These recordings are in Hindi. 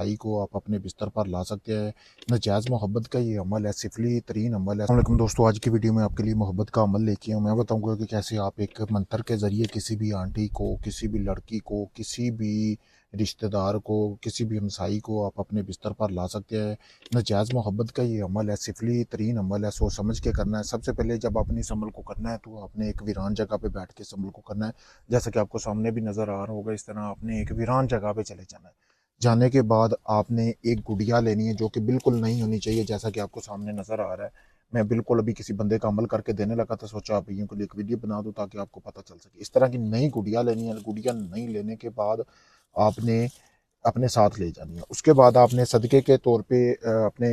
भाई को आप अपने बिस्तर पर ला सकते हैं। नजायज़ मोहब्बत का ये अमल है, सिफली तरीन अमल है। अस्सलाम वालेकुम दोस्तों, आज की वीडियो में आपके लिए मोहब्बत का अमल लेके आऊँ। मैं बताऊँगा कि कैसे आप एक मंत्र के ज़रिए किसी भी आंटी को, किसी भी लड़की को, किसी भी रिश्तेदार को, किसी भी हमसाई को आप अपने बिस्तर पर ला सकते हैं। नजायज़ मोहब्बत का ये अमल है, सिफली तरीन अमल है। सोच समझ के करना है। सबसे पहले जब आपने इस अमल को करना है तो आपने एक वीरान जगह पे बैठ के इस अमल को करना है। जैसा कि आपको सामने भी नज़र आ रहा होगा, इस तरह आपने एक वीरान जगह पे चले जाना है। जाने के बाद आपने एक गुड़िया लेनी है जो कि बिल्कुल नहीं होनी चाहिए, जैसा कि आपको सामने नज़र आ रहा है। मैं बिल्कुल अभी किसी बंदे का अमल करके देने लगा था, सोचा आप भैया के लिए एक वीडियो बना दूं ताकि आपको पता चल सके। इस तरह की नई गुड़िया लेनी है। गुड़िया नहीं लेने के बाद आपने अपने साथ ले जानी है। उसके बाद आपने सदक़े के तौर पे अपने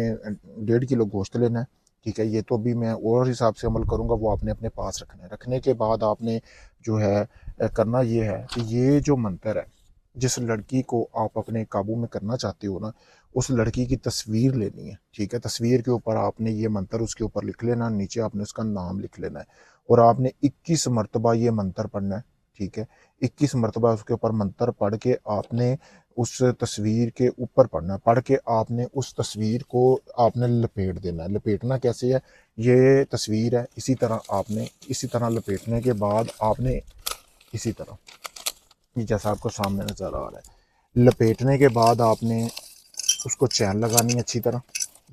1.5 किलो गोश्त लेना है। ठीक है, ये तो भी मैं और हिसाब से अमल करूँगा, वो आपने अपने पास रखना है। रखने के बाद आपने जो है करना ये है कि ये जो मंत्र है, जिस लड़की को आप अपने काबू में करना चाहते हो ना, उस लड़की की तस्वीर लेनी है। ठीक है, तस्वीर के ऊपर आपने ये मंत्र उसके ऊपर लिख लेना, नीचे आपने उसका नाम लिख लेना है और आपने 21 मरतबा ये मंत्र पढ़ना है। ठीक है, 21 मरतबा उसके ऊपर मंत्र पढ़ के आपने उस तस्वीर के ऊपर पढ़ना है। पढ़ के आपने उस तस्वीर को आपने लपेट देना है। लपेटना कैसे है, ये तस्वीर है, इसी तरह आपने इसी तरह लपेटने के बाद आपने इसी तरह, ये जैसा आपको सामने नज़र आ रहा है, लपेटने के बाद आपने उसको चैन लगानी है अच्छी तरह।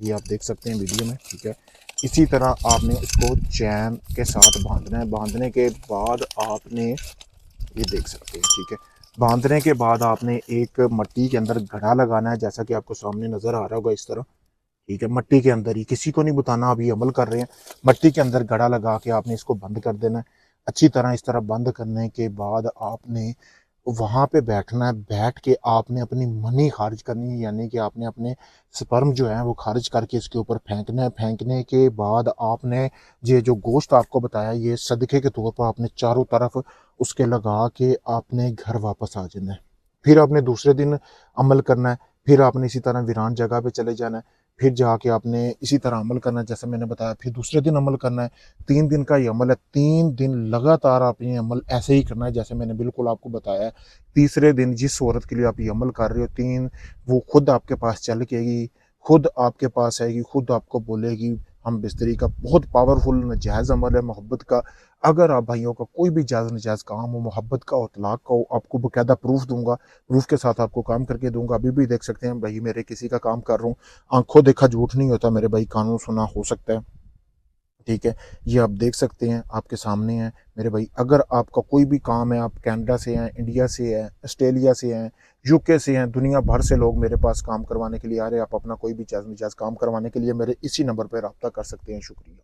ये आप देख सकते हैं वीडियो में। ठीक है, इसी तरह आपने उसको चैन के साथ बांधना है। बांधने के बाद आपने, ये देख सकते हैं, ठीक है, बांधने के बाद आपने एक मिट्टी के अंदर घड़ा लगाना है, जैसा कि आपको सामने नज़र आ रहा होगा इस तरह। ठीक है, मिट्टी के अंदर ही, किसी को नहीं बताना, अभी अमल कर रहे हैं। मिट्टी के अंदर घड़ा लगा के आपने इसको बंद कर देना है अच्छी तरह। इस तरह बंद करने के बाद आपने वहाँ पे बैठना है। बैठ के आपने अपनी मनी खारिज करनी है, यानी कि आपने अपने स्पर्म जो है वो खारिज करके इसके ऊपर फेंकना है। फेंकने के बाद आपने ये जो गोश्त आपको बताया, ये सदक़े के तौर पर आपने चारों तरफ उसके लगा के आपने घर वापस आ जाना है। फिर आपने दूसरे दिन अमल करना है। फिर आपने इसी तरह वीरान जगह पे चले जाना है। फिर जाके आपने इसी तरह अमल करना है जैसा मैंने बताया। फिर दूसरे दिन अमल करना है। 3 दिन का ये अमल है। 3 दिन लगातार आप ये अमल ऐसे ही करना है जैसे मैंने बिल्कुल आपको बताया है। तीसरे दिन जिस औरत के लिए आप ये अमल कर रहे हो, वो खुद आपके पास चल के आएगी, खुद आपके पास आएगी, खुद आपको बोलेगी हम बिस्तरी का। बहुत पावरफुल नजायज़ अमल है मोहब्बत का। अगर आप भाइयों का कोई भी जायज़ नजायज़ काम हो, मोहब्बत का हो, तलाक का हो, आपको बाकायदा प्रूफ दूंगा, प्रूफ के साथ आपको काम करके दूंगा। अभी भी देख सकते हैं भाई, मेरे किसी का काम कर रहा हूँ, आंखों देखा झूठ नहीं होता मेरे भाई, कानून सुना हो सकता है। ठीक है, ये आप देख सकते हैं, आपके सामने है मेरे भाई। अगर आपका कोई भी काम है, आप कनाडा से हैं, इंडिया से हैं, ऑस्ट्रेलिया से हैं, यूके से हैं, दुनिया भर से लोग मेरे पास काम करवाने के लिए आ रहे हैं। आप अपना कोई भी जायज़ काम करवाने के लिए मेरे इसी नंबर पर रब्ता कर सकते हैं। शुक्रिया।